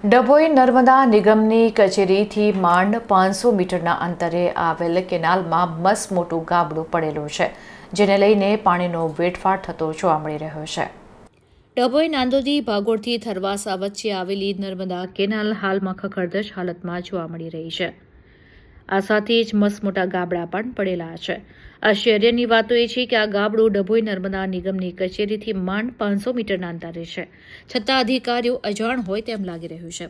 ડભોઈ નર્મદા નિગમની કચેરીથી માંડ 500 મીટરના અંતરે આવેલ કેનાલમાં મસમોટું ગાબડું પડેલું છે, જેને લઈને પાણીનો વેડફાટ થતો જોવા મળી રહ્યો છે. ડભોઈ નાંદોદી ભાગોળથી થરવાસા વચ્ચે આવેલી નર્મદા કેનાલ હાલમાં ખખડધજ હાલતમાં જોવા મળી રહી છે. આ સાથે જ મસમોટા ગાબડા પણ પડેલા છે. આશ્ચર્યની વાત એ છે કે આ ગાબડું ડભોઈ નર્મદા નિગમની કચેરીથી માંડ 500 મીટરના અંતરે છે, છતાં અધિકારીઓ અજાણ હોય તેમ લાગી રહ્યું છે.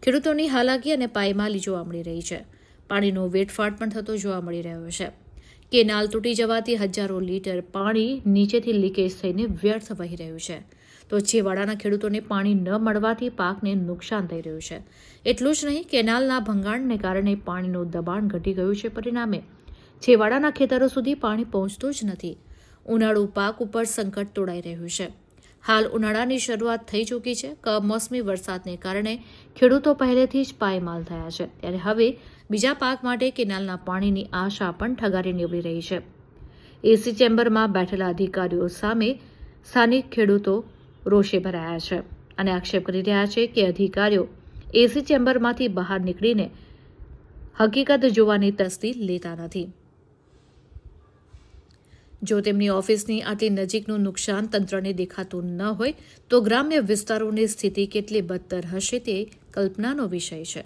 ખેડૂતોની હાલાકી અને પાયમાલી જોવા મળી રહી છે. પાણીનો વેડફાટ પણ થતો જોવા મળી રહ્યો છે. કેનાલ તૂટી જવાથી હજારો લીટર પાણી નીચેથી લીકેજ થઈને વ્યર્થ વહી રહ્યું છે. તો છેવાડાના ખેડૂતોને પાણી ન મળવાથી પાકને નુકસાન થઈ રહ્યું છે. એટલું જ નહીં, કેનાલના ભંગાણને કારણે પાણીનું દબાણ ઘટી ગયું છે. પરિણામે છેવાડાના ખેતરો સુધી પાણી પહોંચતું જ નથી. ઉનાળુ પાક ઉપર સંકટ તોડાઈ રહ્યું છે. હાલ ઉનાળાની શરૂઆત થઈ ચૂકી છે. કમોસમી વરસાદને કારણે ખેડૂતો પહેલેથી જ પાયમાલ થયા છે, ત્યારે હવે બીજા પાક માટે કેનાલના પાણીની આશા પણ ઠગારી નીવડી રહી છે. એસી ચેમ્બરમાં બેઠેલા અધિકારીઓ સામે સ્થાનિક ખેડૂતો રોષે ભરાયા છે અને આક્ષેપ કરી રહ્યા છે કે અધિકારીઓ એસી ચેમ્બરમાંથી બહાર નીકળીને હકીકત જોવાની તસ્દી લેતા નથી. જો તેમની ઓફિસની આટલી નજીકનું નુકસાન તંત્રને દેખાતું ન હોય તો ગ્રામ્ય વિસ્તારોની સ્થિતિ કેટલી બદતર હશે તે કલ્પનાનો વિષય છે.